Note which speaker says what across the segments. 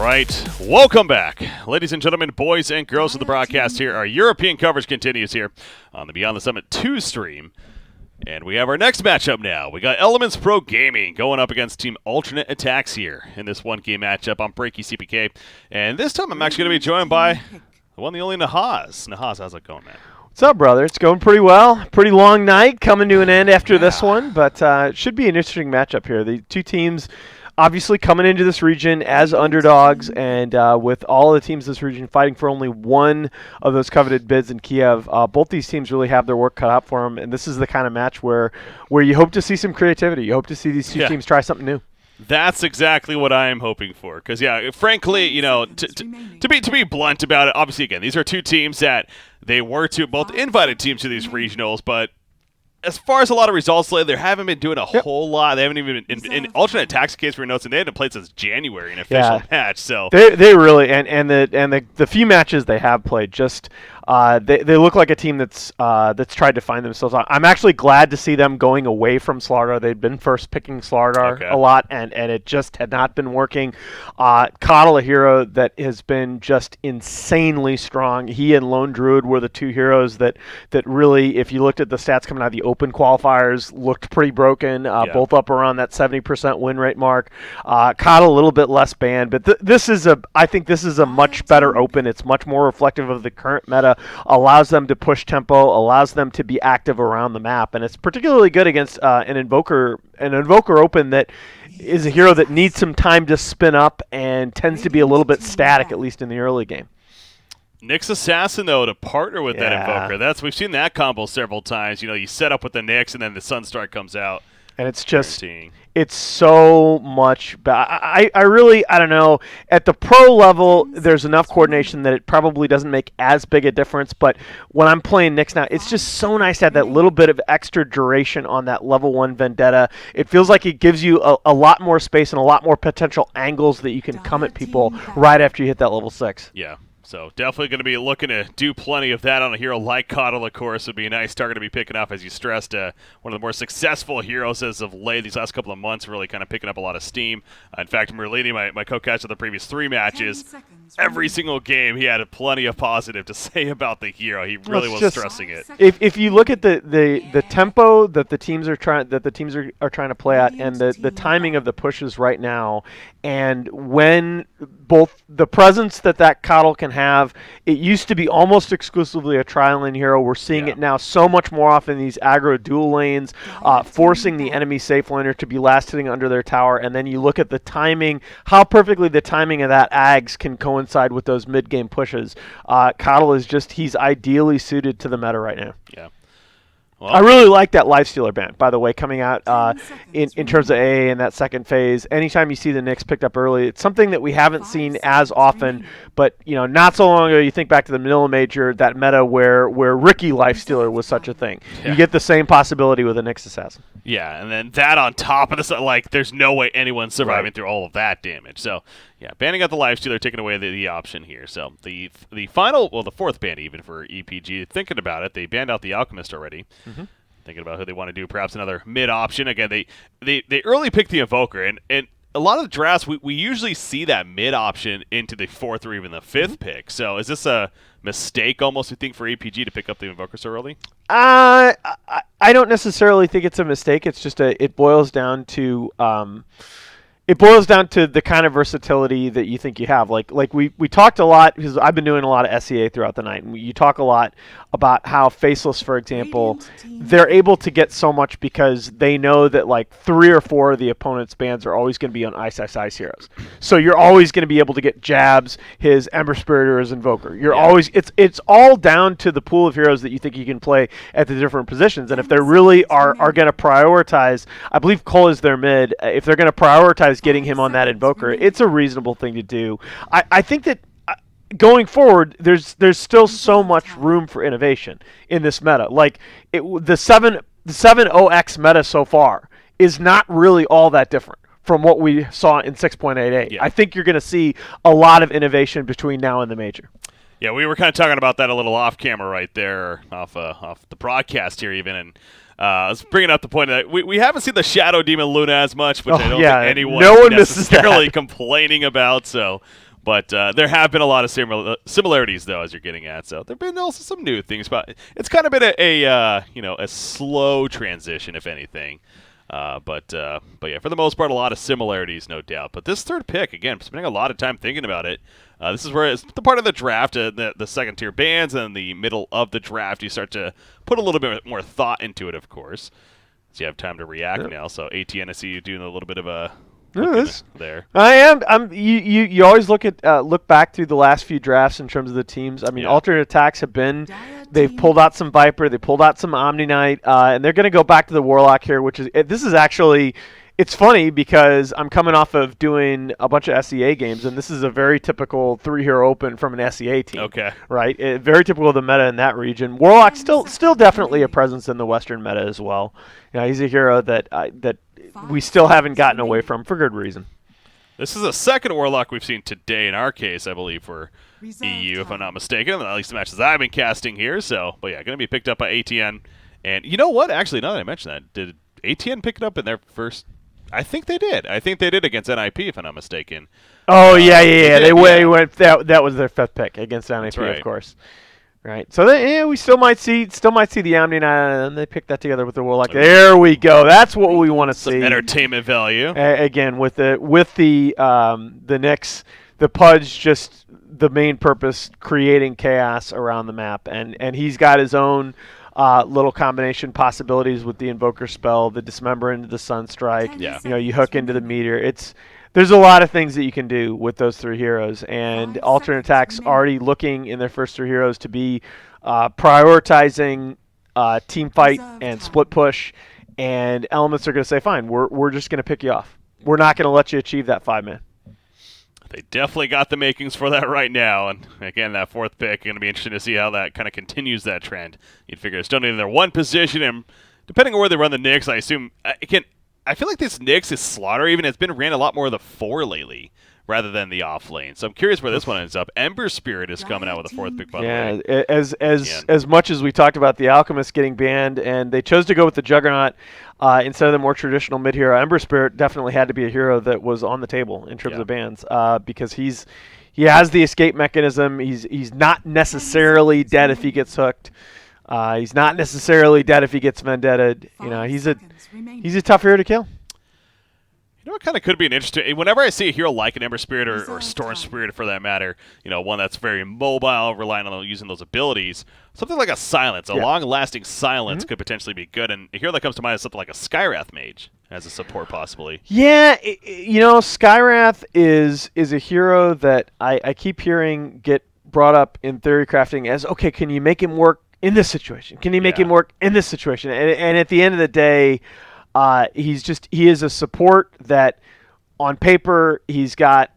Speaker 1: right, welcome back. Ladies and gentlemen, boys and girls of the broadcast here. Our European coverage continues here on the Beyond the Summit 2 stream. And we have our next matchup now. We got Elements Pro Gaming going up against Team Alternate Attacks here in this one-game matchup on Breaky CPK. And this time I'm actually going to be joined by the one, the only Nahaz. Nahaz, how's it going, man?
Speaker 2: What's up, brother? It's going pretty well. Pretty long night coming to an end after this one, but it should be an interesting matchup here. The two teams obviously coming into this region as underdogs, and with all the teams in this region fighting for only one of those coveted bids in Kiev, both these teams really have their work cut out for them, and this is the kind of match where you hope to see some creativity. You hope to see these two teams try something new.
Speaker 1: That's exactly what I am hoping for. Because, yeah, frankly, you know, to be blunt about it, obviously, again, these are two teams that they were both invited teams to these regionals, but as far as a lot of results lately, they haven't been doing a whole lot. They haven't even been in alternate attacks case for notes, and they hadn't played since January in an official match. So
Speaker 2: they really and the few matches they have played just they look like a team that's tried to find themselves. I'm actually glad to see them going away from Slardar. They'd been first picking Slardar a lot, and it just had not been working. Coddle, a hero that has been just insanely strong. He and Lone Druid were the two heroes that really, if you looked at the stats coming out of the open qualifiers, looked pretty broken. Both up around that 70% win rate mark. Coddle a little bit less banned, but I think this is a much better open. It's much more reflective of the current meta. Allows them to push tempo, allows them to be active around the map, and it's particularly good against an Invoker open that is a hero that needs some time to spin up and tends to be a little bit static, at least in the early game.
Speaker 1: Nyx Assassin, though, to partner with that Invoker. We've seen that combo several times. You know, you set up with the Nyx, and then the Sunstrike comes out.
Speaker 2: And it's just, it's so much. I don't know. At the pro level, there's enough coordination that it probably doesn't make as big a difference. But when I'm playing Nyx now, it's just so nice to have that little bit of extra duration on that level 1 Vendetta. It feels like it gives you a lot more space and a lot more potential angles that you can come at people right after you hit that level 6.
Speaker 1: Yeah. So definitely going to be looking to do plenty of that on a hero like Coddle, of course. Would be a nice target to be picking up, as you stressed. One of the more successful heroes as of late these last couple of months, really kind of picking up a lot of steam. In fact, Merlini, my co-catch of the previous 3 matches, every single game he had plenty of positive to say about the hero. He really was stressing it.
Speaker 2: If you look at the tempo that the teams are trying to play at, and the timing of the pushes right now, and when both the presence that Coddle can have, it used to be almost exclusively a trial lane hero. We're seeing it now so much more often in these aggro dual lanes, forcing the enemy safe laner to be last hitting under their tower. And then you look at the timing, how perfectly the timing of that Ags can coincide with those mid-game pushes. Coddle is he's ideally suited to the meta right now.
Speaker 1: Yeah.
Speaker 2: Well, I really like that Lifestealer ban, by the way, coming out in terms of AA in that second phase. Anytime you see the Nyx picked up early, it's something that we haven't seen as often. But, you know, not so long ago, you think back to the Manila Major, that meta where Ricky Lifestealer was such a thing. Yeah. You get the same possibility with a Nyx Assassin.
Speaker 1: Yeah, and then that on top of this, like, there's no way anyone's surviving through all of that damage. So, yeah, banning out the Lifestealer, taking away the option here. So the final, well, the 4th ban even for EPG. Thinking about it, they banned out the Alchemist already. Mm-hmm. Thinking about who they want to do, perhaps another mid option. Again, they early picked the Invoker, and a lot of the drafts, we usually see that mid option into the 4th or even the 5th pick. So is this a mistake almost, you think, for EPG to pick up the Invoker so early?
Speaker 2: I don't necessarily think it's a mistake. It's just it boils down to the kind of versatility that you think you have. Like we talked a lot, because I've been doing a lot of SEA throughout the night, and you talk a lot about how Faceless, for example, they're able to get so much because they know that like 3 or 4 of the opponent's bans are always going to be on Ice heroes. So you're always going to be able to get Jabs, his Ember Spirit, or his Invoker. You're always it's all down to the pool of heroes that you think you can play at the different positions. And if they really are going to prioritize, I believe Cole is their mid, if they're going to prioritize getting him on that Invoker, it's a reasonable thing to do. I think that going forward, there's still so much room for innovation in this meta. Like the 7-0x meta so far is not really all that different from what we saw in 6.88. Yeah. I think you're going to see a lot of innovation between now and the major.
Speaker 1: Yeah, we were kind of talking about that a little off camera right there, off the broadcast here even, and I was bringing up the point that we haven't seen the Shadow Demon Luna as much, which I don't think anyone is necessarily complaining about. So But there have been a lot of similarities, though, as you're getting at. So there have been also some new things. But it's kind of been a slow transition, if anything. But yeah, for the most part, a lot of similarities, no doubt. But this third pick, again, spending a lot of time thinking about it. This is where it's the part of the draft, the second tier bands, and the middle of the draft, you start to put a little bit more thought into it, of course. So you have time to react now. So ATN, I see you doing a little bit of a there.
Speaker 2: I am. You always look back through the last few drafts in terms of the teams. I mean, alternate attacks have been. They've pulled out some Viper. They pulled out some Omni Knight, and they're going to go back to the Warlock here, which is this is actually. It's funny because I'm coming off of doing a bunch of SEA games, and this is a very typical 3-hero open from an SEA team.
Speaker 1: Okay.
Speaker 2: Right? Very typical of the meta in that region. Warlock still definitely a presence in the Western meta as well. You know, he's a hero that we still haven't gotten away from for good reason.
Speaker 1: This is the second Warlock we've seen today in our case, I believe, for EU, if I'm not mistaken. At least the matches I've been casting here. So, but yeah, going to be picked up by ATN. And you know what? Actually, now that I mention that, did ATN pick it up in their first... I think they did. I think they did against NIP, if I'm not mistaken.
Speaker 2: Oh, yeah. They went. That was their fifth pick against NIP,
Speaker 1: right.
Speaker 2: Of course. Right. So we still might see the Omni Knight, and they picked that together with the Warlock. There we go. That's what we want to see.
Speaker 1: Entertainment value.
Speaker 2: Again, with the Nyx, the Pudge, just the main purpose, creating chaos around the map, and he's got his own. Little combination possibilities with the Invoker spell, the Dismember into the Sunstrike.
Speaker 1: Yeah.
Speaker 2: You know, you hook into the Meteor. There's a lot of things that you can do with those 3 heroes, and alternate attacks already looking in their first 3 heroes to be prioritizing team fight and split push, and Elements are going to say, fine, we're just going to pick you off. We're not going to let you achieve that 5-man.
Speaker 1: They definitely got the makings for that right now. And again, that fourth pick, going to be interesting to see how that kind of continues that trend. You'd figure it's still in their one position, and depending on where they run the Nyx, I assume, I feel like this Nyx is Slaughter even. It's been ran a lot more of the 4 lately rather than the off lane. So I'm curious where this one ends up. Ember Spirit is coming out with a fourth pick, by the way.
Speaker 2: Yeah, as much as we talked about the Alchemist getting banned, and they chose to go with the Juggernaut instead of the more traditional mid-hero, Ember Spirit definitely had to be a hero that was on the table in terms of bans because he has the escape mechanism. He's not necessarily dead if he gets hooked. He's not necessarily dead if he gets vendetted. You know, he's a tough hero to kill.
Speaker 1: You know what kind of could be an interesting... Whenever I see a hero like an Ember Spirit or Storm Spirit, for that matter, you know, one that's very mobile, relying on using those abilities, something like a Silence, a long-lasting Silence could potentially be good. And a hero that comes to mind is something like a Skywrath Mage as a support, possibly.
Speaker 2: Yeah, you know, Skywrath is a hero that I keep hearing get brought up in theory crafting as, okay, can you make him work in this situation? Can you make him work in this situation? And at the end of the day... he is a support that on paper he's got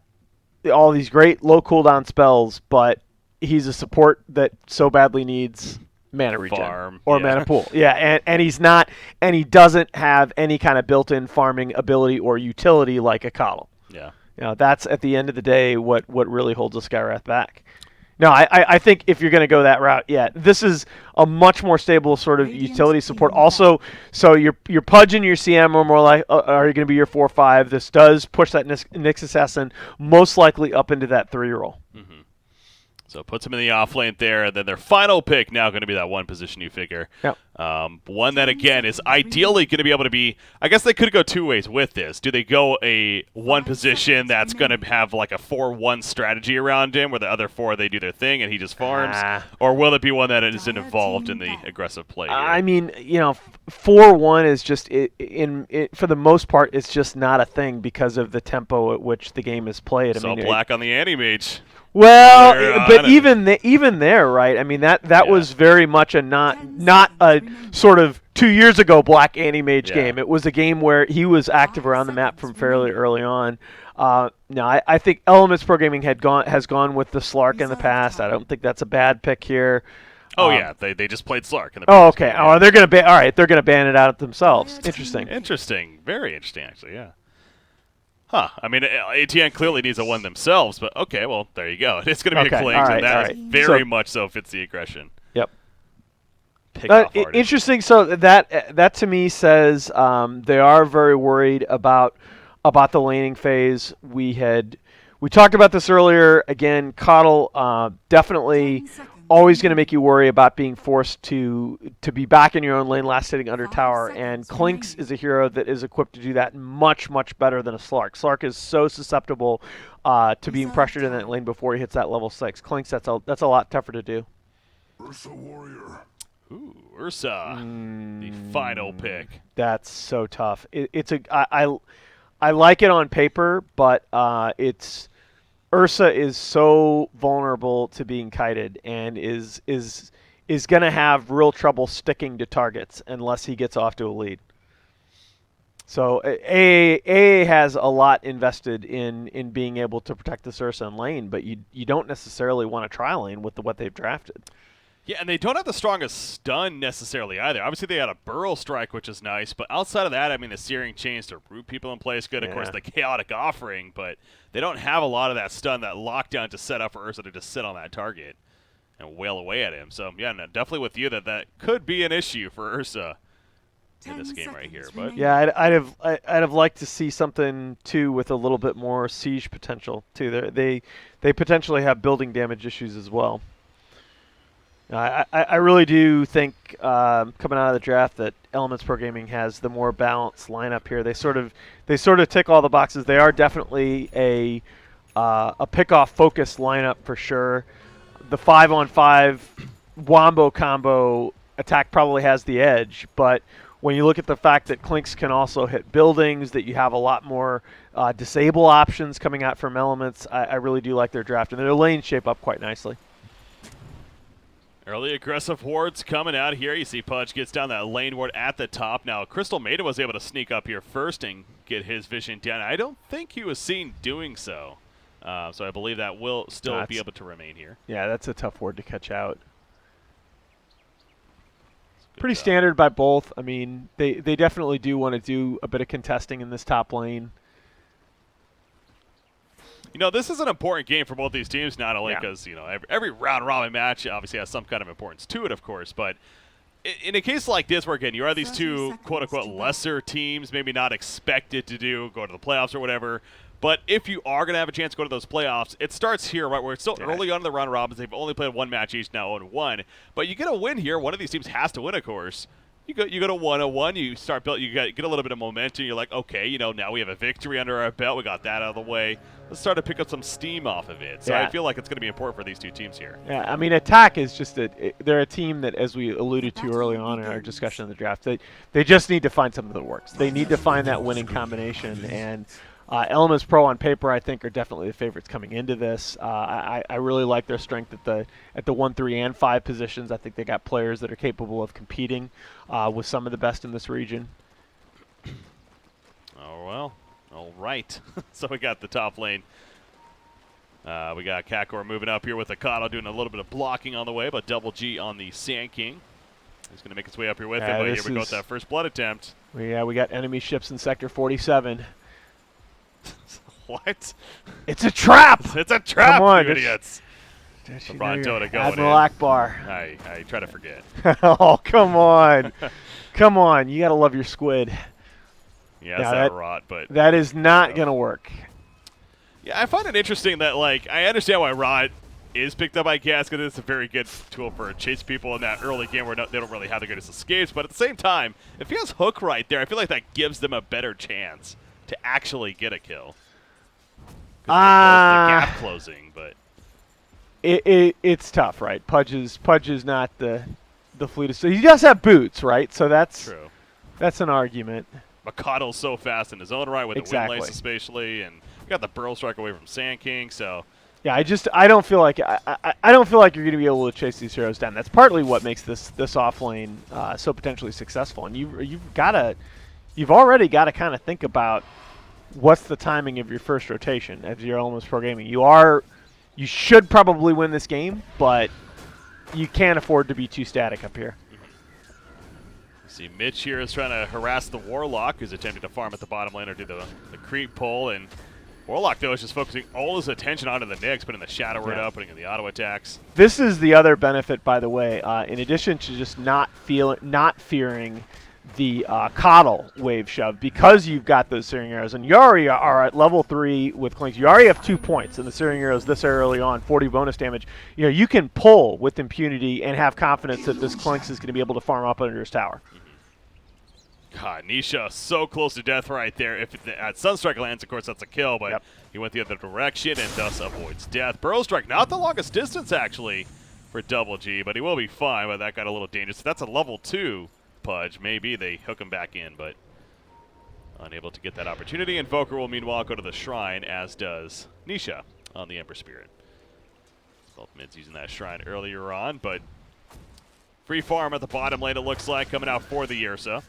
Speaker 2: all these great low cooldown spells, but he's a support that so badly needs mana regen or mana pool. Yeah, and he's not, and he doesn't have any kind of built-in farming ability or utility like a Coddle.
Speaker 1: Yeah.
Speaker 2: You know, that's at the end of the day what really holds a Skywrath back. No, I think if you're going to go that route, this is a much more stable sort of utility support. Also, so your Pudge and your CM are more like are going to be your 4/5. This does push that Nyx Assassin most likely up into that 3 role.
Speaker 1: Mm-hmm. So it puts him in the off lane there, and then their final pick now going to be that one position you figure.
Speaker 2: Yep.
Speaker 1: One that, again, is ideally going to be able to be... I guess they could go 2 ways with this. Do they go a one position that's going to have like a 4-1 strategy around him, where the other 4, they do their thing and he just farms? Or will it be one that isn't involved in the aggressive play here?
Speaker 2: I mean, you know, 4-1 is just... for the most part, it's just not a thing because of the tempo at which the game is played.
Speaker 1: So black on the Anti-Mage.
Speaker 2: Well, but even there, right? I mean that was very much a not a sort of 2 years ago Black Anti-Mage game. It was a game where he was active around the map from fairly early on. Now I think Elements Pro Gaming has gone with the Slark in the past. I don't think that's a bad pick here.
Speaker 1: Oh yeah, they just played Slark in the
Speaker 2: past. Oh okay. Oh, they're gonna they're gonna ban it out themselves.
Speaker 1: Interesting. Very interesting, actually. Yeah. Huh. I mean, ATN clearly needs a one themselves, but okay, well, there you go. It's going to be a Klings, and that very much so fits the aggression.
Speaker 2: Yep. Interesting. So that to me says they are very worried about the laning phase. We had We talked about this earlier. Again, Coddle definitely always going to make you worry about being forced to be back in your own lane, last hitting under tower. And Clinks is a hero that is equipped to do that much, much better than a Slark. Slark is so susceptible to being pressured in that lane before he hits that level 6. Clinks, that's a lot tougher to do.
Speaker 3: Ursa Warrior.
Speaker 1: Ooh, Ursa, the final pick.
Speaker 2: That's so tough. I like it on paper, but Ursa is so vulnerable to being kited and is going to have real trouble sticking to targets unless he gets off to a lead. So AA has a lot invested in being able to protect this Ursa in lane, but you don't necessarily want to try lane with what they've drafted.
Speaker 1: Yeah, and they don't have the strongest stun necessarily either. Obviously, they had a Burrow Strike, which is nice, but outside of that, I mean, the Searing Chains to root people in place good. Of course, the Chaotic Offering, but they don't have a lot of that stun, that lockdown to set up for Ursa to just sit on that target and wail away at him. So, yeah, no, definitely with you that could be an issue for Ursa in this game right here. But
Speaker 2: yeah, I'd have liked to see something too with a little bit more siege potential too. They potentially have building damage issues as well. I really do think coming out of the draft that Elements Pro Gaming has the more balanced lineup here. They sort of tick all the boxes. They are definitely a pick-off focused lineup for sure. The 5-on-5 wombo combo attack probably has the edge, but when you look at the fact that Clinks can also hit buildings, that you have a lot more disable options coming out from Elements, I really do like their draft, and their lanes shape up quite nicely.
Speaker 1: early aggressive wards coming out here. You see Pudge gets down that lane ward at the top. Now, Crystal Maiden was able to sneak up here first and get his vision down. I don't think he was seen doing so. So I believe that will still be able to remain here.
Speaker 2: Yeah, that's a tough ward to catch out. Pretty standard by both. I mean, they definitely do want to do a bit of contesting in this top lane.
Speaker 1: You know, this is an important game for both these teams, not only because, you know, every round-robin match obviously has some kind of importance to it, of course, but in a case like this where, again, you are these two quote-unquote lesser teams, maybe not expected to go to the playoffs or whatever, but if you are going to have a chance to go to those playoffs, it starts here, right, where it's still early on in the round-robins. They've only played one match each, now 0-1, but you get a win here. One of these teams has to win, of course. You go to 1-1, you start build, you get a little bit of momentum. You're like, okay, you know, now we have a victory under our belt. We got that out of the way. Let's start to pick up some steam off of it. So I feel like it's going to be important for these two teams here. Yeah,
Speaker 2: I mean, Attack is just they're a team that, as we alluded to early on in our discussion of the draft, they just need to find something that works. They need to find that winning combination, and Elements Pro on paper, I think, are definitely the favorites coming into this. I really like their strength at the 1, 3, and 5 positions. I think they got players that are capable of competing with some of the best in this region.
Speaker 1: Oh, well. All right. So we got the top lane. We got Kakor moving up here with Akado doing a little bit of blocking on the way, but Double G on the Sand King. He's going to make his way up here with him, but here we go with that first blood attempt.
Speaker 2: Yeah, we got enemy ships in Sector 47.
Speaker 1: What?
Speaker 2: It's a trap!
Speaker 1: It's a trap,
Speaker 2: come on,
Speaker 1: you idiots.
Speaker 2: LeBron
Speaker 1: Dota going
Speaker 2: Admiral Akbar.
Speaker 1: I try to forget.
Speaker 2: Oh, come on. Come on. You got to love your squid.
Speaker 1: Yeah, that's that rot, but
Speaker 2: that is not going to work.
Speaker 1: Yeah, I find it interesting that, like, I understand why rot is picked up by Gas, because it's a very good tool for chase people in that early game where they don't really have the greatest escapes, but at the same time, if he has Hook right there, I feel like that gives them a better chance to actually get a kill. The gap closing, but
Speaker 2: it's tough, right? Pudge is not the fleetest. So he does have boots, right? So that's
Speaker 1: true.
Speaker 2: That's an argument.
Speaker 1: Mikado's so fast in his own right with the wind lace especially, and we got the Burl Strike away from Sand King, so
Speaker 2: yeah, I don't feel like I don't feel like you're going to be able to chase these heroes down. That's partly what makes this off lane so potentially successful. And you've already got to kind of think about what's the timing of your first rotation as your Elements Pro Gaming. You should probably win this game, but you can't afford to be too static up here.
Speaker 1: See, Mitch here is trying to harass the Warlock, who's attempting to farm at the bottom lane or do the creep pull, and Warlock, though, is just focusing all his attention onto the Nyx, putting the Shadow Word up, putting in the auto attacks.
Speaker 2: This is the other benefit, by the way. In addition to just not fearing the Coddle wave shove because you've got those Searing Arrows. And you already are at level 3 with Clinks. You already have 2 points in the Searing Arrows this early on, 40 bonus damage. You know, you can pull with impunity and have confidence that this Clinks is going to be able to farm up under his tower.
Speaker 1: God, Nisha so close to death right there. If at Sunstrike lands, of course, that's a kill, but he went the other direction and thus avoids death. Burrow Strike, not the longest distance, actually, for Double G, but he will be fine, but that got a little dangerous. That's a level 2 Pudge. Maybe they hook him back in, but unable to get that opportunity. Invoker will, meanwhile, go to the Shrine, as does Nisha on the Ember Spirit. Both mids using that Shrine earlier on, but free farm at the bottom lane, it looks like, coming out for the Ursa.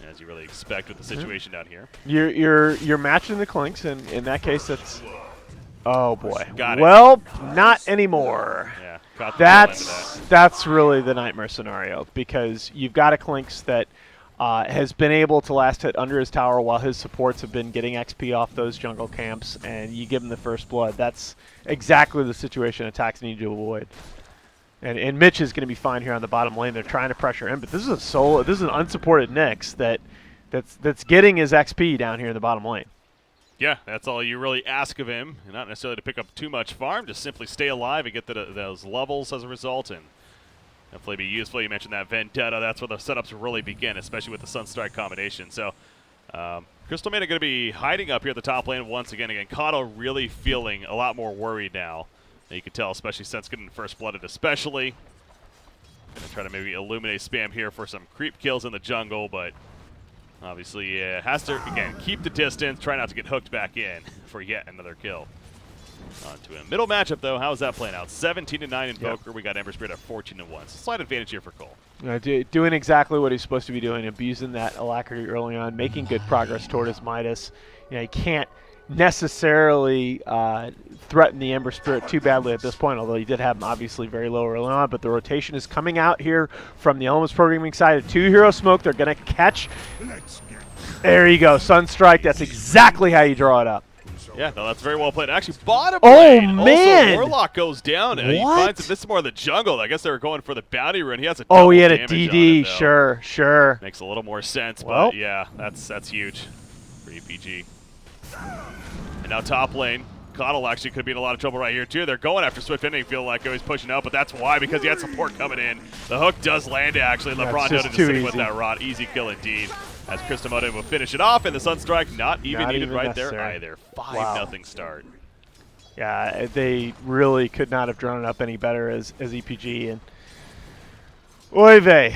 Speaker 1: As you really expect with the situation down here.
Speaker 2: You're matching the Clinks, and in that case, it's oh boy.
Speaker 1: Got it.
Speaker 2: Well, not anymore.
Speaker 1: Yeah, caught the tail end of
Speaker 2: That's really the nightmare scenario because you've got a Clinks that has been able to last hit under his tower while his supports have been getting XP off those jungle camps, and you give him the first blood. That's exactly the situation attacks need to avoid. And Mitch is going to be fine here on the bottom lane. They're trying to pressure him, but this is a solo. This is an unsupported Nyx that's getting his XP down here in the bottom lane.
Speaker 1: Yeah, that's all you really ask of him. Not necessarily to pick up too much farm, just simply stay alive and get those levels as a result, and hopefully be useful. You mentioned that Vendetta. That's where the setups really begin, especially with the Sunstrike combination. So Crystal Maiden going to be hiding up here at the top lane once again. Kato really feeling a lot more worried now. You can tell, especially since getting first blooded, especially. Gonna try to maybe illuminate spam here for some creep kills in the jungle, but obviously has to, again, keep the distance, try not to get hooked back in for yet another kill. On to a middle matchup, though. How's that playing out? 17-9 Invoker. We got Ember Spirit at 14-1. So slight advantage here for Cole.
Speaker 2: Doing exactly what he's supposed to be doing, abusing that alacrity early on, making good progress toward his Midas. You know, he can't necessarily threaten the Ember Spirit too badly at this point, although he did have him obviously very low early on, but the rotation is coming out here from the Elements Programming side. A 2-hero smoke, they're going to catch. There you go, Sunstrike. That's exactly how you draw it up.
Speaker 1: Yeah, no, that's very well played. Actually, bottom
Speaker 2: oh,
Speaker 1: lane.
Speaker 2: Man.
Speaker 1: Also, Warlock goes down. He
Speaker 2: What?
Speaker 1: finds that this is more of the jungle. I guess they were going for the bounty rune. He has a
Speaker 2: Oh, he had a
Speaker 1: double damage
Speaker 2: DD.
Speaker 1: on it, though.
Speaker 2: Sure.
Speaker 1: Makes a little more sense,
Speaker 2: Well.
Speaker 1: but yeah, that's huge for EPG. And now top lane. Coddle actually could be in a lot of trouble right here, too. They're going after Swift Ending, feel like he's pushing out, but that's why, because he had support coming in. The hook does land, actually. LeBron
Speaker 2: just
Speaker 1: just
Speaker 2: too
Speaker 1: sitting with
Speaker 2: easy.
Speaker 1: that rod. Easy kill indeed. As Kristamoto will finish it off, and the Sunstrike not even needed right there
Speaker 2: necessary.
Speaker 1: either. 5-0 start.
Speaker 2: Yeah, they really could not have drawn it up any better as EPG. And oy vey.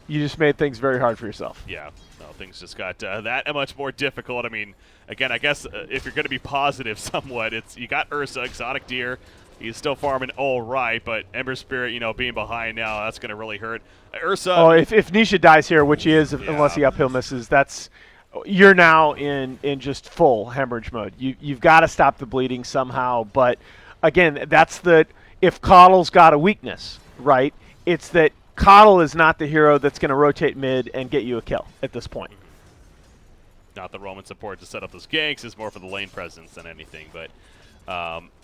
Speaker 2: You just made things very hard for yourself.
Speaker 1: Yeah, no, things just got that much more difficult. I mean, again, I guess if you're going to be positive somewhat, it's you got Ursa, Exotic Deer. He's still farming all right, but Ember Spirit, being behind now, that's going to really hurt. Ursa.
Speaker 2: Oh, if Nisha dies here, which he is, unless he uphill misses, you're now in just full hemorrhage mode. You've got to stop the bleeding somehow. But again, if Coddle's got a weakness, right? It's that Coddle is not the hero that's going to rotate mid and get you a kill at this point.
Speaker 1: Not the Roman support to set up those ganks. It's more for the lane presence than anything. But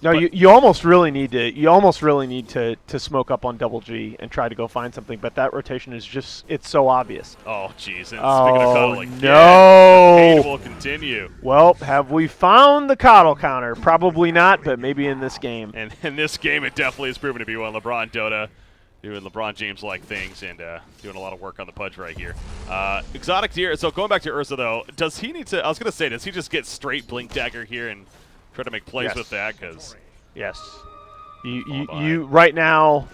Speaker 2: you almost really need to smoke up on Double G and try to go find something. But that rotation is it's so obvious.
Speaker 1: Oh, jeez. And speaking of Coddle again,
Speaker 2: no!
Speaker 1: the pain will continue.
Speaker 2: Well, have we found the Coddle counter? Probably not, but maybe in this game.
Speaker 1: And in this game, it definitely is proven to be one. LeBron Dota doing LeBron James-like things and doing a lot of work on the Pudge right here. Exotic Deer. So going back to Ursa, though, does he need to – I was going to say, does he just get straight Blink Dagger here and try to make plays with that? Because
Speaker 2: yes. You right now,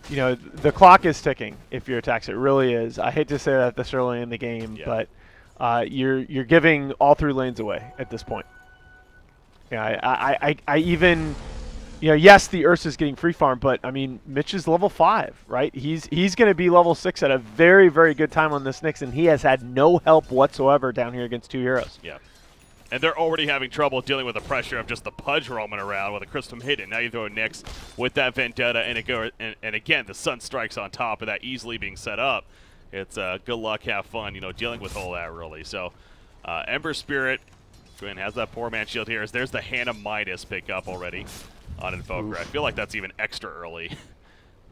Speaker 2: the clock is ticking if you're attacks. It really is. I hate to say that this early in the game, but you're giving all 3 lanes away at this point. Yeah, I even – yes, the Ursa's getting free farm, but I mean, Mitch is level 5, right? He's going to be level 6 at a very, very good time on this Nyx, and he has had no help whatsoever down here against 2 heroes.
Speaker 1: Yeah. And they're already having trouble dealing with the pressure of just the Pudge roaming around with a Crystal Maiden. Now you throw Nyx with that Vendetta, and again, the Sunstrike's on top of that easily being set up. It's good luck, have fun, dealing with all that, really. So, Ember Spirit, Gwyn has that poor man shield here. There's the Hannah Midas pick up already on Invoker. I feel like that's even extra early.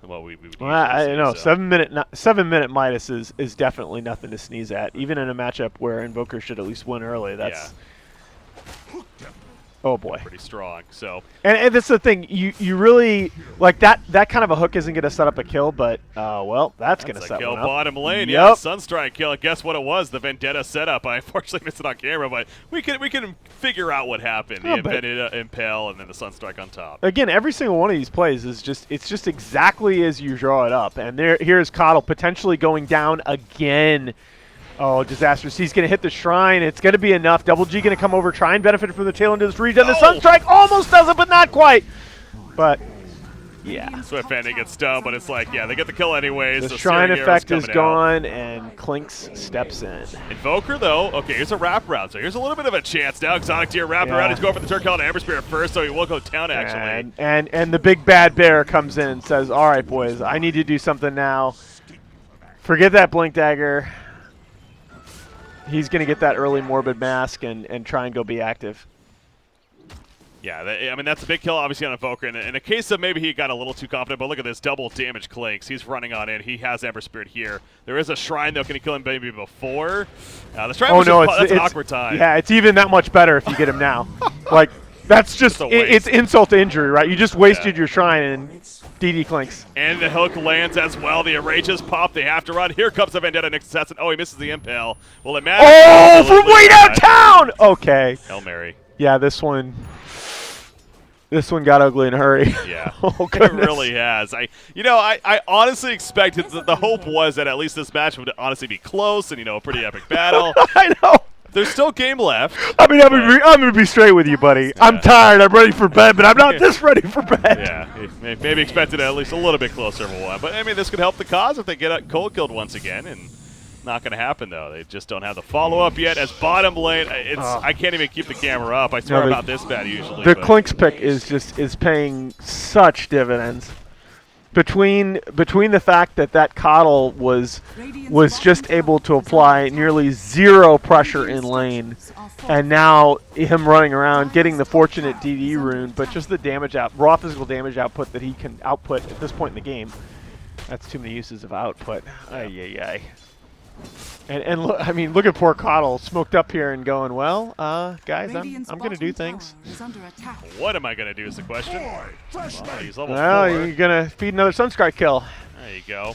Speaker 1: Well, we would
Speaker 2: Well, I
Speaker 1: usually see,
Speaker 2: know
Speaker 1: so.
Speaker 2: 7-minute Midas is definitely nothing to sneeze at, even in a matchup where Invoker should at least win early. That's oh boy.
Speaker 1: Pretty strong. So
Speaker 2: And that's the thing. You really like that kind of a hook isn't going to set up a kill, but well, that's going to set
Speaker 1: kill
Speaker 2: one up.
Speaker 1: bottom lane.
Speaker 2: Yep.
Speaker 1: Yeah, Sunstrike kill. Guess what it was? The Vendetta setup. I unfortunately missed it on camera, but we can figure out what happened. The Vendetta Impale and then the Sunstrike on top.
Speaker 2: Again, every single one of these plays is just exactly as you draw it up. And here's Coddle potentially going down again. Oh, disastrous. He's going to hit the shrine. It's going to be enough. Double G going to come over, try and benefit from the tail end of this regen. The Sunstrike almost does it, but not quite. But, yeah.
Speaker 1: Swift Ending gets stunned, but it's like, yeah, they get the kill anyways.
Speaker 2: The shrine effect is gone, and Clinks steps in.
Speaker 1: Invoker, though, okay, here's a wraparound. So here's a little bit of a chance now. Exotic Tier wrapped around. He's going for the turn call to Amber Spirit first, so he will go down, actually.
Speaker 2: And the big bad bear comes in and says, all right, boys, I need to do something now. Forget that Blink Dagger. He's going to get that early Morbid Mask and try and go be active.
Speaker 1: Yeah, I mean, that's a big kill, obviously, on Invoker. In a case of maybe he got a little too confident, but look at this double damage Clinks. He's running on in. He has Ember Spirit here. There is a Shrine, though. Can he kill him maybe before? The Shrine was that's an awkward time.
Speaker 2: Yeah, it's even that much better if you get him now. Like, that's just, it's insult to injury, right? You just wasted your Shrine and DD Clinks.
Speaker 1: And the hook lands as well. The Enrages pop. They have to run. Here comes the Vendetta next assassin. Oh, he misses the Impale. Will it matter?
Speaker 2: Oh, from way downtown! Okay.
Speaker 1: Hail Mary.
Speaker 2: Yeah, this one got ugly in a hurry.
Speaker 1: Yeah,
Speaker 2: oh,
Speaker 1: it really has. I honestly expected that the hope was that at least this match would honestly be close and, a pretty epic battle.
Speaker 2: I know.
Speaker 1: There's still game left.
Speaker 2: I mean, I'm gonna be straight with you, buddy. Yeah. I'm tired. I'm ready for bed, but I'm not this ready for bed.
Speaker 1: Yeah, maybe expected at least a little bit closer of a one. But, I mean, this could help the cause if they get cold killed once again. And not going to happen, though. They just don't have the follow-up yet. As bottom lane, I can't even keep the camera up. I swear I'm not this bad usually.
Speaker 2: The Clinks pick is paying such dividends. Between the fact that Coddle was just able to apply nearly zero pressure in lane, and now him running around getting the fortunate DD rune, but just the damage raw physical damage output that he can output at this point in the game. That's too many uses of output. Ay. And look, I mean, look at poor Coddle smoked up here and going, well, guys, I'm going to do things.
Speaker 1: What am I going to do is the question. He's level
Speaker 2: 4.
Speaker 1: You're
Speaker 2: going to feed another Sunstrike kill.
Speaker 1: There you go.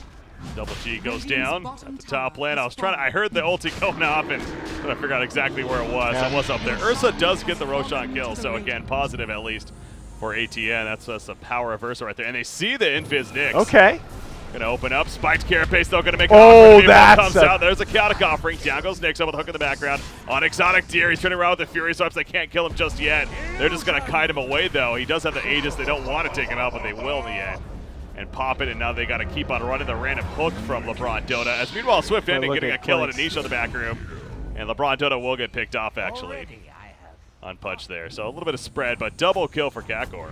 Speaker 1: Double G goes down at the top lane. I heard the ulti going off and I figured out exactly where it was. It was up there. Ursa does get the Roshan kill, so again, positive at least for ATN. That's the power of Ursa right there. And they see the Invis Nyx.
Speaker 2: Okay.
Speaker 1: Gonna open up. Spiked Carapace, though, gonna make an
Speaker 2: offer.
Speaker 1: That comes out. There's a chaotic offering. Down goes Nyx up with a hook in the background. On Exotic Deer, he's turning around with the Fury Swipes. They can't kill him just yet. They're just gonna kite him away, though. He does have the Aegis. They don't want to take him out, but they will in the end. And pop it, and now they gotta keep on running the random hook from LeBron Dota. As meanwhile, Swift Ending getting a kill on Anisha in the back room. And LeBron Dota will get picked off, actually. On Punch there. So a little bit of spread, but double kill for Kakor.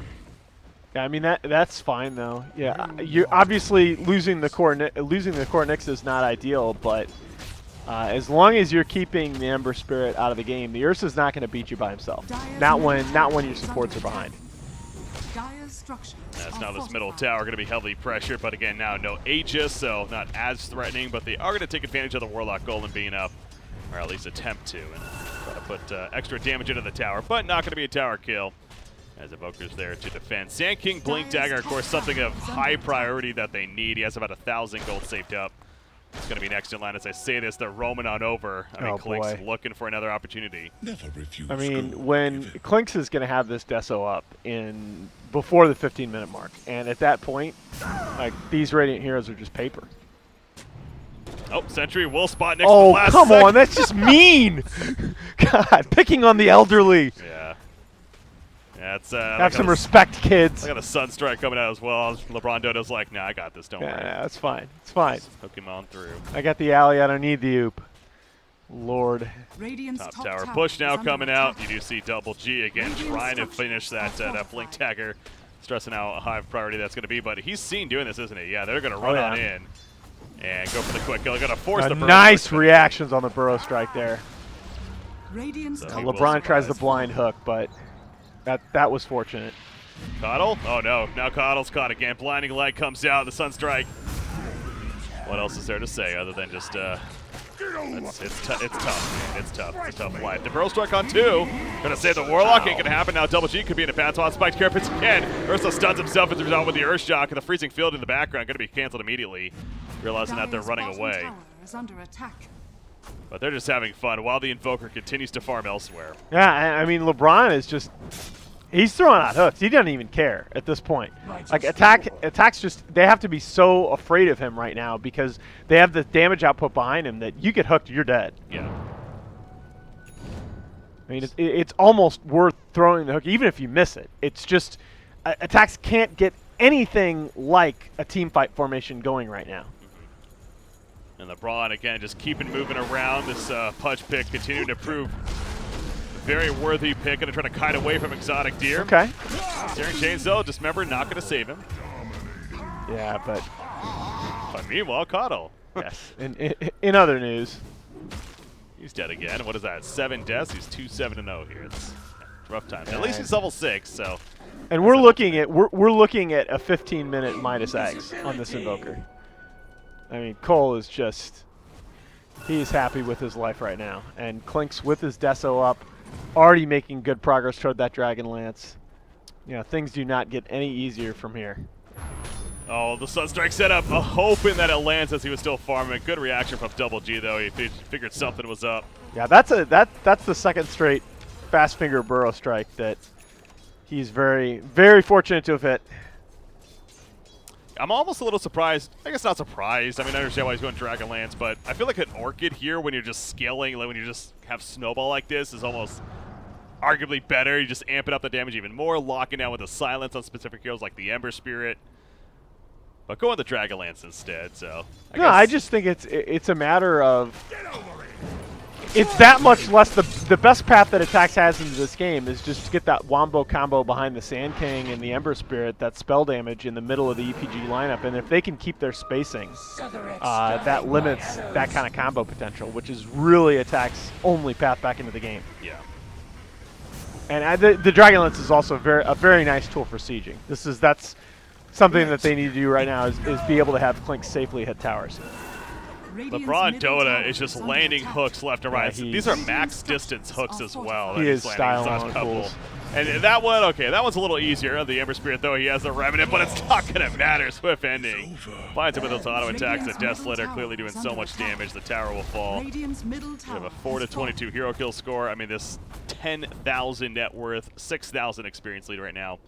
Speaker 2: Yeah, I mean that's fine though. Yeah, you obviously losing the core Nyx is not ideal, but as long as you're keeping the Ember Spirit out of the game, the Ursa's not going to beat you by himself. Not when your supports are behind.
Speaker 1: That's now this middle tower going to be heavily pressured, but again now no Aegis, so not as threatening. But they are going to take advantage of the Warlock Golem being up, or at least attempt to, and try to put extra damage into the tower, but not going to be a tower kill. As Evoker's there to defend. Sand King Blink Dagger, of course, something of high priority that they need. He has about 1,000 gold saved up. It's going to be next in line. As I say this, they're roaming on over. I mean, Clinks looking for another opportunity.
Speaker 2: I mean, when Clinks is going to have this Deso up before the 15-minute mark, and at that point, like, these Radiant Heroes are just paper.
Speaker 1: Oh, Sentry will spot next to the last
Speaker 2: come on, that's just mean! God, picking on the elderly.
Speaker 1: Yeah. That's,
Speaker 2: have some respect, kids.
Speaker 1: I got a Sunstrike coming out as well. LeBron Dodo's like, nah, I got this, don't worry.
Speaker 2: Yeah, that's fine. It's fine.
Speaker 1: Just hook him on through.
Speaker 2: I got the alley, I don't need the oop. Lord.
Speaker 1: Top tower push now coming out. You do see Double G again trying to finish that Blink Dagger. Stressing out how high priority that's going to be, but he's seen doing this, isn't he? Yeah, they're going to run on in and go for the quick kill. They're going to force the burrow.
Speaker 2: Nice reactions on the burrow strike there.
Speaker 1: So
Speaker 2: LeBron tries the blind hook, but that was fortunate.
Speaker 1: Coddle? Oh no, now Coddle's caught again. Blinding Light comes out, the Sunstrike. What else is there to say other than just, it's tough, man. It's tough. It's a tough life. The Burrow Strike on 2. Gonna save the Warlock. Ain't gonna happen now. Double G could be in a bad spot. Spiked Carapace again. Ursa stuns himself as a result with the Earth Shock, and the freezing field in the background gonna be canceled immediately, realizing that they're running away.
Speaker 4: Is under attack.
Speaker 1: But they're just having fun while the Invoker continues to farm elsewhere.
Speaker 2: Yeah, I mean, LeBron is just... He's throwing out hooks. He doesn't even care at this point. Like, attacks just... They have to be so afraid of him right now because they have the damage output behind him that you get hooked, you're dead.
Speaker 1: Yeah.
Speaker 2: I mean, it's almost worth throwing the hook, even if you miss it. It's just... attacks can't get anything like a team fight formation going right now.
Speaker 1: And LeBron, again, just keeping moving around. This Pudge pick continuing to prove a very worthy pick. Going to try to kite away from Exotic Deer.
Speaker 2: Okay.
Speaker 1: Searing Chainsaw, just remember, not going to save him.
Speaker 2: Yeah, but...
Speaker 1: But meanwhile, Coddle.
Speaker 2: Yes. In other news...
Speaker 1: He's dead again. What is that? 7 deaths? He's 2-7-0 here. It's rough time. At least he's level 6, so...
Speaker 2: And we're looking at we're looking at a 15-minute minus X on this Invoker. I mean, Cole is just, he's happy with his life right now. And Clink's with his Deso up, already making good progress toward that Dragon Lance. You know, things do not get any easier from here.
Speaker 1: Oh, the Sunstrike setup, hoping that it lands as he was still farming. Good reaction from Double G, though. He figured something was up.
Speaker 2: Yeah, that's the second straight fast finger Burrow Strike that he's very, very fortunate to have hit.
Speaker 1: I'm almost a little surprised. I guess not surprised. I mean, I understand why he's going Dragonlance, but I feel like an Orchid here, when you're just scaling, like when you just have Snowball like this, is almost arguably better. You just amp it up the damage even more, locking down with the silence on specific heroes like the Ember Spirit. But go on the Dragonlance instead. So
Speaker 2: I just think it's a matter of it's that much less. The best path that Attacks has into this game is just to get that Wombo combo behind the Sand King and the Ember Spirit, that spell damage in the middle of the EPG lineup. And if they can keep their spacing, that limits that kind of combo potential, which is really Attacks' only path back into the game.
Speaker 1: Yeah.
Speaker 2: And the Dragonlance is also a very nice tool for sieging. That's something that they need to do right now is be able to have Clink safely hit towers.
Speaker 1: LeBron Dota is just landing hooks left and right.
Speaker 2: Yeah,
Speaker 1: these are max distance hooks as well.
Speaker 2: He is styling on pools.
Speaker 1: And that one, okay, that one's a little easier. The Ember Spirit, though, he has the Revenant, but it's not going to matter. Swift ending. Finds him with those auto attacks. The Death Slitter clearly doing so much damage. The tower will fall. We have a 4-22 hero kill score. I mean, this 10,000 net worth, 6,000 experience lead right now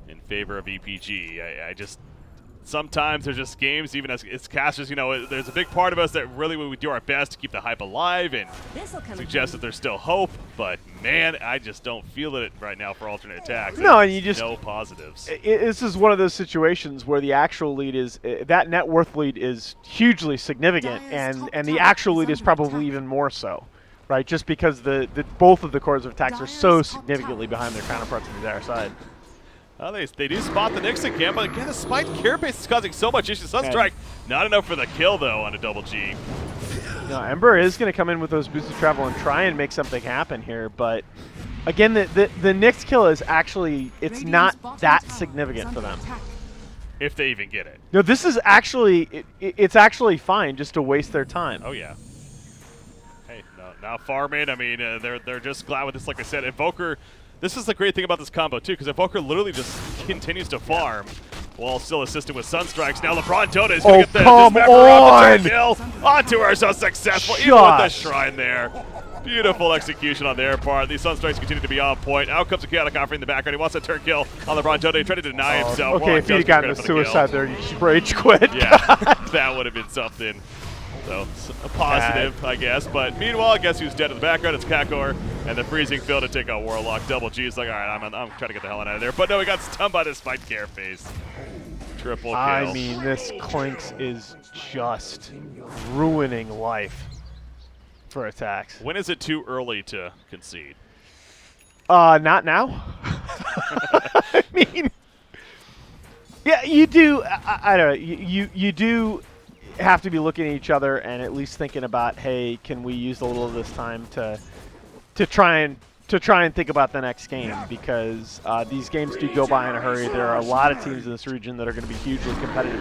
Speaker 1: in favor of EPG. I just... Sometimes there's just games, even as casters, you know, there's a big part of us that really we do our best to keep the hype alive and suggest that there's still hope. But, man, I just don't feel it right now for alternate attacks.
Speaker 2: No, and you just...
Speaker 1: No positives.
Speaker 2: This is one of those situations where the actual lead is... that net worth lead is hugely significant, and the actual lead is probably even more so, right? Just because both of the cores of attacks are so significantly behind their counterparts on the other side.
Speaker 1: Well, they do spot the Nyx again, but again, the Spiked Carapace is causing so much issues. Sunstrike, not enough for the kill, though, on a Double G.
Speaker 2: No, Ember is going to come in with those boosted travel and try and make something happen here, but again, the Nyx kill is actually, it's not that significant for them.
Speaker 1: If they even get it.
Speaker 2: No, this is actually, it's actually fine just to waste their time.
Speaker 1: Oh, yeah. Hey, now farming, I mean, they're just glad with this, like I said. Invoker... This is the great thing about this combo, too, because Invoker literally just continues to farm while still assisted with Sunstrikes. Now LeBron Dota is going to get
Speaker 2: come on!
Speaker 1: Kill onto her, so successful. Even with the Shrine there. Beautiful execution on their part. These Sunstrikes continue to be on point. Out comes a Chaotic Offering in the background. He wants a turn kill on LeBron Dota. He tried to deny himself.
Speaker 2: Okay, if he'd gotten the suicide there, you should rage quit.
Speaker 1: Yeah, that would have been something. So, a positive, I guess. But meanwhile, I guess who's dead in the background? It's Kakor and the freezing field to take out Warlock. Double G is like, all right, I'm trying to get the hell out of there. But no, he got stunned by this Spiked Carapace. Triple kill.
Speaker 2: I mean, this Clinks is just ruining life for Attacks.
Speaker 1: When is it too early to concede?
Speaker 2: Not now. I mean, yeah, you do. I don't know. You do have to be looking at each other and at least thinking about, hey, can we use a little of this time to try and to try and think about the next game, because these games do go by in a hurry. There are a lot of teams in this region that are going to be hugely competitive.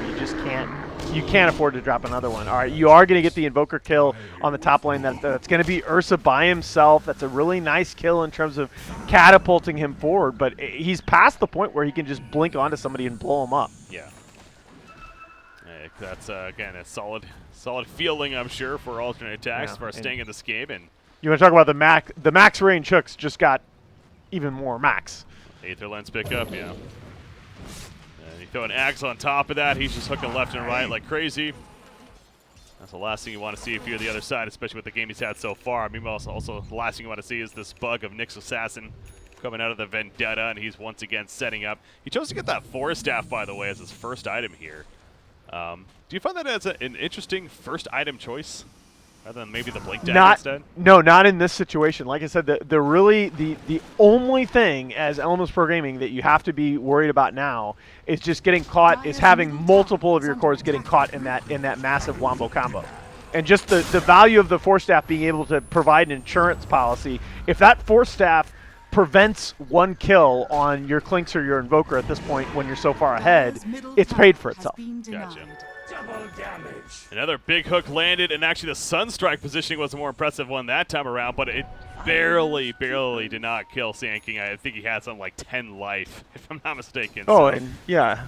Speaker 2: You can't afford to drop another one. All right, you are going to get the Invoker kill on the top lane. That's going to be Ursa by himself. That's a really nice kill in terms of catapulting him forward, but he's past the point where he can just blink onto somebody and blow him up.
Speaker 1: Yeah. That's, again, a solid fielding, I'm sure, for alternate attacks for staying in this game. And
Speaker 2: you want to talk about the max range hooks just got even more max.
Speaker 1: Aether lens pick up, yeah. And you throw an axe on top of that. He's just hooking left and right like crazy. That's the last thing you want to see if you're the other side, especially with the game he's had so far. I mean, also the last thing you want to see is this bug of Nyx Assassin coming out of the Vendetta, and he's once again setting up. He chose to get that Forest Staff, by the way, as his first item here. Do you find that as an interesting first item choice, rather than maybe the Blink Dagger instead?
Speaker 2: No, not in this situation. Like I said, the only thing as Elements Pro Gaming that you have to be worried about now is just getting caught, is having multiple of your cores getting caught in that massive wombo combo. And just the value of the Force Staff being able to provide an insurance policy. If that Force Staff prevents one kill on your Clinks or your Invoker at this point when you're so far ahead, it's paid for itself.
Speaker 1: Gotcha. Another big hook landed, and actually the Sunstrike positioning was a more impressive one that time around, but it barely did not kill Sand King. I think he had something like 10 life, if I'm not mistaken.
Speaker 2: Oh, and yeah.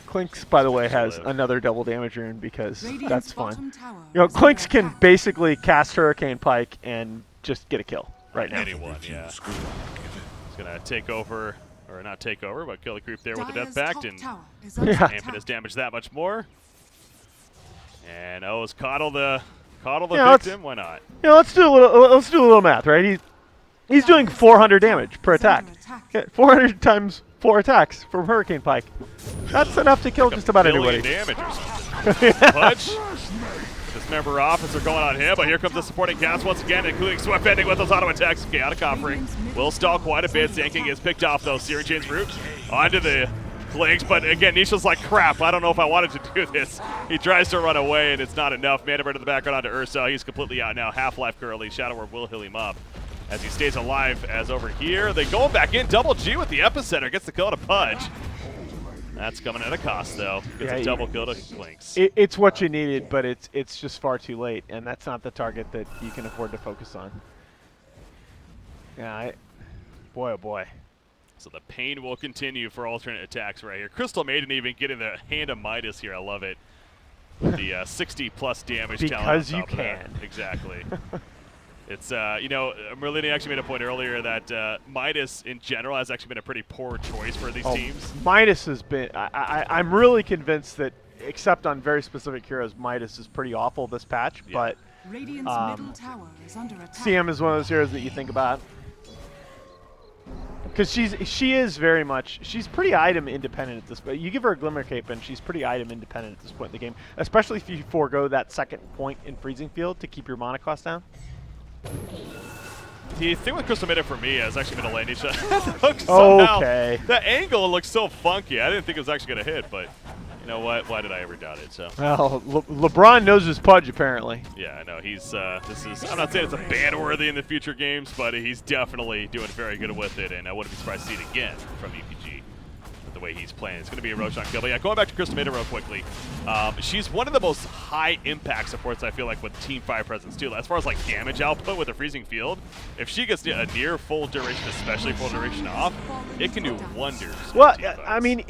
Speaker 2: Clinks, by the way, has another double damage rune because that's fun. You know, Clinks can basically cast Hurricane Pike and just get a kill right now.
Speaker 1: Anyone, yeah. He's going to take over, or not take over, but kill the creep there with the Death Pact, and amping his damage that much more. And O's coddle the victim. Why not?
Speaker 2: Yeah, let's do a little math, right? He's doing 400 damage per attack. Yeah, 400 times 4 attacks from Hurricane Pike. That's enough to kill just about anybody.
Speaker 1: Damage or something. Punch. Dismember Officer going on him, but here comes the supporting cast once again, including Swift ending with those auto attacks. Chaotic Offering will stall quite a bit. Sand King is picked off though. Searing Chain's root onto the Clinks, but again, Nisha's like, crap, I don't know if I wanted to do this. He tries to run away, and it's not enough. Mana Bird in the background onto Ursa. He's completely out now. Half-life currently. Shadow Word will heal him up as he stays alive. As over here, they go back in. Double G with the Epicenter. Gets the kill to Pudge. That's coming at a cost, though. Gets a double kill to Clinks.
Speaker 2: It's what you needed, but it's just far too late, and that's not the target that you can afford to focus on. Yeah, boy, oh boy.
Speaker 1: So the pain will continue for alternate attacks right here. Crystal Maiden even getting the hand of Midas here. I love it. The 60-plus damage.
Speaker 2: Because you can.
Speaker 1: Exactly. It's, you know, Merlini actually made a point earlier that Midas in general has actually been a pretty poor choice for these teams.
Speaker 2: Midas has been, I'm really convinced that, except on very specific heroes, Midas is pretty awful this patch, but CM is one of those heroes that you think about. Because she is very much, she's pretty item independent at this point. You give her a Glimmer Cape and she's pretty item independent at this point in the game, especially if you forego that second point in Freezing Field to keep your mana cost down.
Speaker 1: The thing with Crystal Maiden for me has actually been a lane shot.
Speaker 2: Okay.
Speaker 1: The angle looks so funky. I didn't think it was actually going to hit, but you know what? Why did I ever doubt it? So.
Speaker 2: Well, LeBron knows his Pudge, apparently.
Speaker 1: Yeah, I know. He's, I'm not saying it's a ban-worthy in the future games, but he's definitely doing very good with it, and I wouldn't be surprised to see it again from EPG with the way he's playing. It's going to be a Roshan kill. But yeah, going back to Crystal Maiden real quickly, she's one of the most high-impact supports, I feel like, with Team 5 presence, too. As far as, like, damage output with a Freezing Field, if she gets a near full duration, especially full duration off, it can do wonders.
Speaker 2: Well, I mean,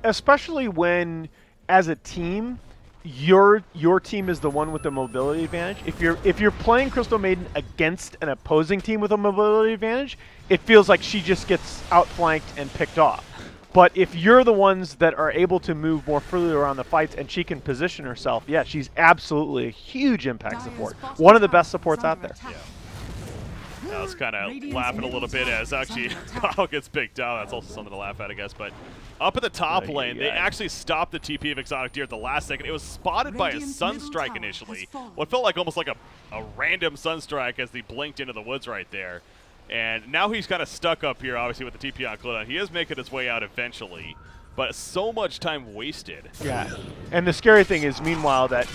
Speaker 2: especially when, as a team, your team is the one with the mobility advantage. If you're playing Crystal Maiden against an opposing team with a mobility advantage, it feels like she just gets outflanked and picked off. But if you're the ones that are able to move more freely around the fights and she can position herself, yeah, she's absolutely a huge impact support. One of the best supports out there.
Speaker 1: Yeah. I was kind of laughing a little bit as actually Kyle gets picked out. That's also something to laugh at, I guess. But up at the top lane, they actually stopped the TP of Exotic Deer at the last second. It was spotted by a Sunstrike initially. What felt like almost like a random Sunstrike as he blinked into the woods right there. And now he's kind of stuck up here, obviously, with the TP on cooldown. He is making his way out eventually, but so much time wasted.
Speaker 2: Yeah, and the scary thing is, meanwhile, that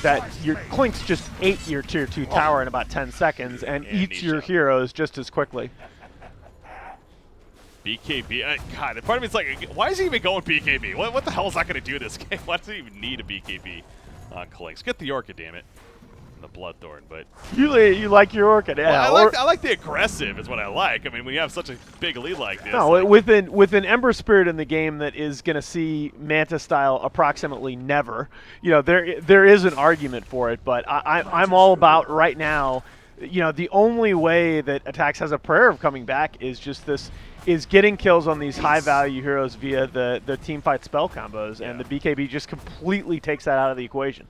Speaker 2: your Clinks just ate your tier 2 tower in about 10 seconds and eats your heroes just as quickly.
Speaker 1: BKB. God, part of me's like, why is he even going BKB? What the hell is that going to do this game? Why does he even need a BKB on Klinks? Get the Orca, damn it. And the Bloodthorn, but
Speaker 2: You like your Orca, yeah.
Speaker 1: Well, I like the aggressive is what I like. I mean, when you have such a big lead like this.
Speaker 2: No, with an Ember Spirit in the game that is going to see Manta style approximately never, there is an argument for it, but I'm all about right now, the only way that Attacks has a prayer of coming back is just this, is getting kills on these high-value heroes via the team fight spell combos, and the BKB just completely takes that out of the equation.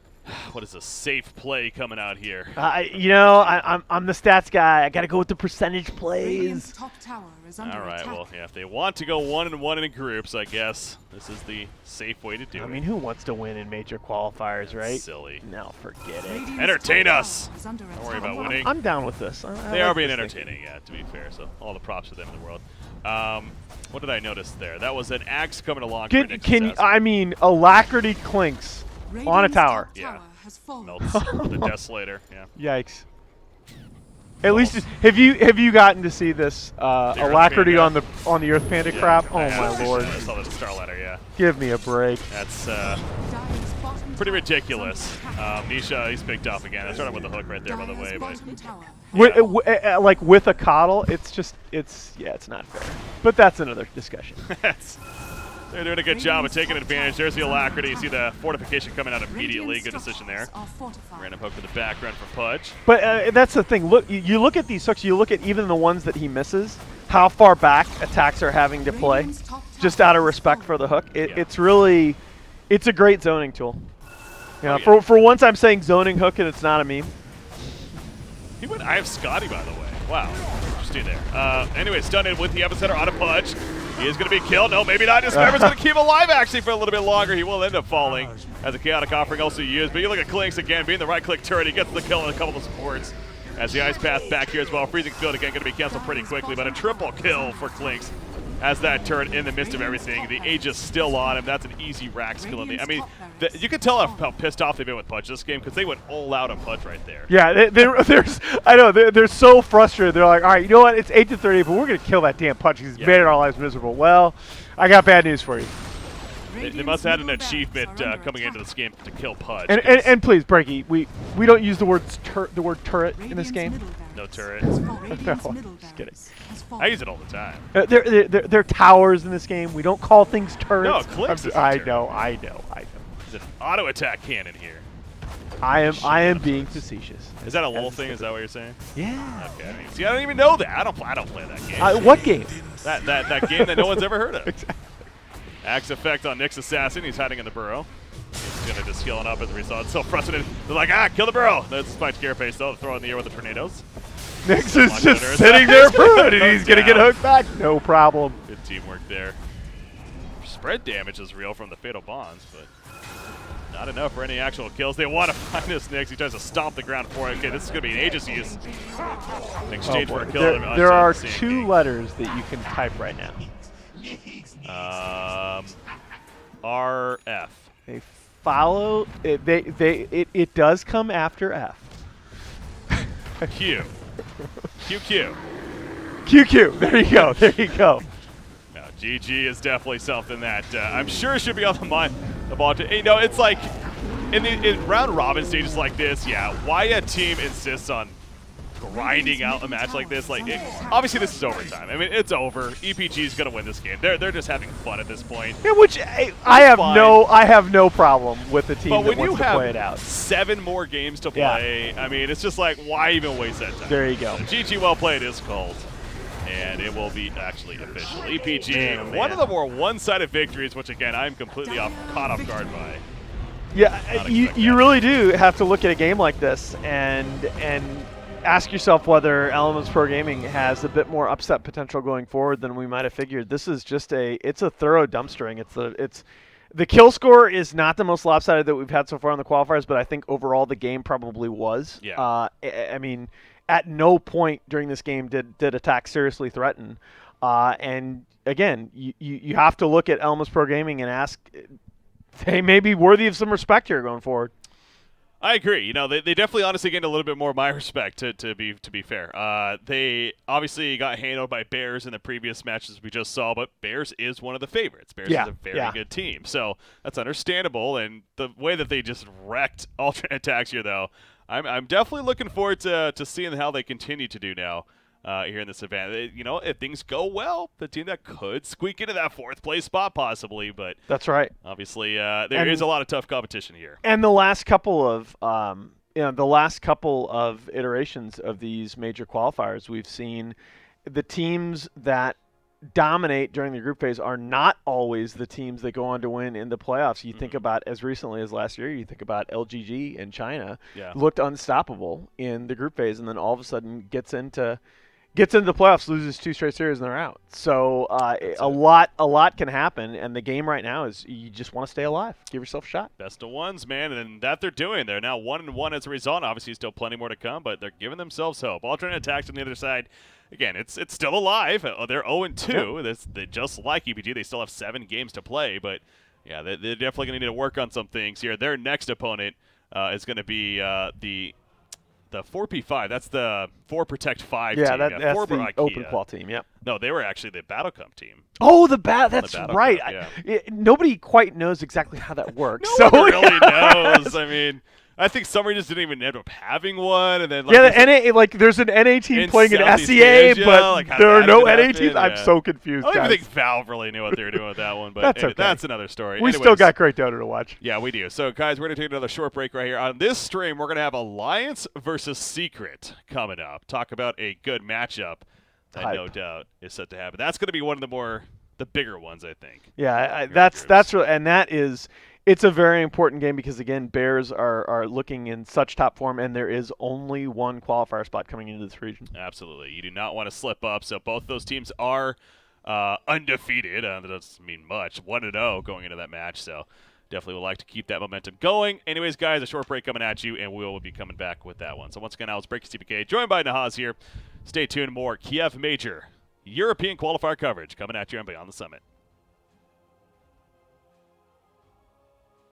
Speaker 1: What is a safe play coming out here?
Speaker 2: I'm the stats guy. I got to go with the percentage plays.
Speaker 4: Top tower is under
Speaker 1: All right,
Speaker 4: attack.
Speaker 1: well, yeah, if they want to go 1-1 in groups, I guess this is the safe way to do it.
Speaker 2: I mean, who wants to win in major qualifiers, right?
Speaker 1: Silly.
Speaker 2: No, forget it.
Speaker 4: Radiant's
Speaker 1: Entertain
Speaker 4: top
Speaker 1: us.
Speaker 4: tower is under
Speaker 1: Don't worry
Speaker 4: attack.
Speaker 1: about winning.
Speaker 2: I'm down with this.
Speaker 1: They are being entertaining, yeah, to be fair, so all the props to them in the world. What did I notice there? That was an axe coming along.
Speaker 2: Alacrity Klinks on a
Speaker 4: Radiant's
Speaker 2: tower.
Speaker 4: top
Speaker 1: Yeah.
Speaker 4: tower has fallen.
Speaker 1: Melts the Desolator, yeah.
Speaker 2: Yikes. At least, have you gotten to see this Alacrity
Speaker 1: Panda.
Speaker 2: on the Earth Panda
Speaker 1: Yeah,
Speaker 2: crap?
Speaker 1: I
Speaker 2: Oh
Speaker 1: have.
Speaker 2: my lord!
Speaker 1: I saw that Star Ladder, yeah.
Speaker 2: Give me a break.
Speaker 1: That's
Speaker 4: Dire's bottom
Speaker 1: pretty
Speaker 4: tower
Speaker 1: ridiculous.
Speaker 4: is under attack.
Speaker 1: Nisha, he's picked up again. I started with the hook right there, by the
Speaker 4: Dire's
Speaker 1: way, but
Speaker 4: bottom tower
Speaker 2: Like with a coddle, it's not fair. But that's another discussion.
Speaker 1: they're doing a good job of taking advantage. There's the Alacrity. You see the fortification coming out immediately. Good decision there. Random hook to the background for Pudge.
Speaker 2: But that's the thing. Look, you look at these hooks. You look at even the ones that he misses. How far back attacks are having to play, just out of respect for the hook. It's really, it's a great zoning tool. For once, I'm saying zoning hook, and it's not a meme.
Speaker 1: I have Scotty, by the way. Wow. Interesting there. Anyway, stunned in with the epicenter on a Pudge. He is going to be killed. No, maybe not. Dismember's going to keep him alive, actually, for a little bit longer. He will end up falling as a chaotic offering also used. But you look at Klinks again, being the right-click turret. He gets the kill on a couple of supports. As the Ice Path back here as well. Freezing Field again going to be canceled pretty quickly. But a triple kill for Klinks as that turret in the midst of everything. The Aegis still on him. That's an easy Rax kill. I mean, you can tell how pissed off they've been with Pudge this game because they went all out on Pudge right there.
Speaker 2: Yeah, they're so frustrated. They're like, all right, you know what? It's 8-30, but we're gonna kill that damn Pudge. He's made our lives miserable. Well, I got bad news for you.
Speaker 1: They must have had an achievement coming into this game to kill Pudge.
Speaker 2: And please, Breaky, we don't use the word turret in this game.
Speaker 1: No turret.
Speaker 2: Just kidding.
Speaker 1: I use it all the time.
Speaker 2: They're towers in this game. We don't call things turrets.
Speaker 1: No, Klinks is a
Speaker 2: I
Speaker 1: turret.
Speaker 2: know.
Speaker 1: There's an auto attack cannon here.
Speaker 2: I am being facetious.
Speaker 1: Is that a LOL thing? Is that what you're saying?
Speaker 2: Yeah.
Speaker 1: Okay. See, I don't even know that. I don't play that game.
Speaker 2: What game?
Speaker 1: That game that no one's ever heard of.
Speaker 2: Exactly.
Speaker 1: Axe effect on Nyx Assassin. He's hiding in the burrow. He's going to just healing up as a result. It's so frustrated. They're like, kill the burrow. That's Spike Scareface, though. Throw it in the air with the tornadoes.
Speaker 2: Nyx is just sitting there brooding. He's going to get hooked back. No problem.
Speaker 1: Good teamwork there. Spread damage is real from the Fatal Bonds, but not enough for any actual kills. They want to find this Nyx. He tries to stomp the ground for it. Okay, this is going to be an Aegis use in exchange for a kill.
Speaker 2: There are two letters that you can type right now.
Speaker 1: RF.
Speaker 2: They follow. It does come after F.
Speaker 1: Q. QQ.
Speaker 2: QQ. There you go. There you go.
Speaker 1: No, GG is definitely something that I'm sure should be on the ball. It's like in round robin stages like this. Yeah, why a team insists on grinding out a match like this? Obviously this is overtime. I mean, it's over. EPG is gonna win this game. They're just having fun at this point.
Speaker 2: Yeah, which I have no problem with the team that wants to play it out.
Speaker 1: 7 more games to play, I mean, it's just like, why even waste that time?
Speaker 2: There you go.
Speaker 1: So GG well played is called, and it will be actually official. EPG, one of the more one-sided victories, which again I'm completely caught off guard by.
Speaker 2: Yeah, you really do have to look at a game like this and ask yourself whether Elements Pro Gaming has a bit more upset potential going forward than we might have figured. This is just it's a thorough dumpstering. The kill score is not the most lopsided that we've had so far in the qualifiers, but I think overall the game probably was.
Speaker 1: Yeah.
Speaker 2: I mean, at no point during this game did attack seriously threaten. And again, you have to look at Elements Pro Gaming and ask, they may be worthy of some respect here going forward.
Speaker 1: I agree. You know, they definitely honestly gained a little bit more of my respect to be fair. They obviously got handled by Bears in the previous matches we just saw, but Bears is one of the favorites. Bears is a very good team, so that's understandable. And the way that they just wrecked alternate attacks here, though, I'm definitely looking forward to seeing how they continue to do now. Here in this event, you know, if things go well, the team that could squeak into that 4th place spot possibly, but
Speaker 2: That's right.
Speaker 1: obviously there is a lot of tough competition here.
Speaker 2: And the last couple of iterations of these major qualifiers, we've seen the teams that dominate during the group phase are not always the teams that go on to win in the playoffs. You think about as recently as last year, you think about LGG in China, looked unstoppable in the group phase, and then all of a sudden gets into the playoffs, loses 2 straight series, and they're out. So a lot can happen, and the game right now is you just want to stay alive. Give yourself a shot.
Speaker 1: Best of ones, man, and that they're doing. They're now 1-1 as a result. Obviously, still plenty more to come, but they're giving themselves hope. Alternate attacks on the other side. Again, it's still alive. They're 0-2.
Speaker 2: Yep.
Speaker 1: They just like EPG. They still have 7 games to play, but yeah, they're definitely going to need to work on some things here. Their next opponent is going to be the 4P5. That's the 4 Protect 5 team.
Speaker 2: That's the
Speaker 1: IKEA.
Speaker 2: open qual team. Yep.
Speaker 1: No, they were actually the Battle Cup team.
Speaker 2: Oh, that's
Speaker 1: Battle
Speaker 2: right.
Speaker 1: Cup, yeah.
Speaker 2: Nobody quite knows exactly how that works.
Speaker 1: No one really knows. I mean, I think some regions didn't even end up having one, and then
Speaker 2: there's an NA team
Speaker 1: in
Speaker 2: playing an
Speaker 1: Southeast
Speaker 2: SEA,
Speaker 1: Asia,
Speaker 2: but
Speaker 1: like, how
Speaker 2: there are
Speaker 1: that
Speaker 2: no
Speaker 1: even
Speaker 2: NA
Speaker 1: happened,
Speaker 2: teams. I'm
Speaker 1: yeah.
Speaker 2: so confused.
Speaker 1: I don't even
Speaker 2: guys.
Speaker 1: think Valve really knew what they were doing with that one, but
Speaker 2: That's okay.
Speaker 1: That's another story.
Speaker 2: We
Speaker 1: Anyways,
Speaker 2: still got great Dota to watch.
Speaker 1: Yeah, we do. So, guys, we're going to take another short break right here. On this stream, we're going to have Alliance versus Secret coming up. Talk about a good matchup that no doubt is set to happen. That's going to be one of the bigger ones, I think.
Speaker 2: Yeah, that's really, and that is. It's a very important game because, again, Bears are looking in such top form, and there is only one qualifier spot coming into this region.
Speaker 1: Absolutely. You do not want to slip up. So both those teams are undefeated. That doesn't mean much. 1-0 going into that match. So definitely would like to keep that momentum going. Anyways, guys, a short break coming at you, and we will be coming back with that one. So once again, now it's Breaking CPK, joined by Nahaz here. Stay tuned. More Kiev Major European qualifier coverage coming at you and Beyond the Summit.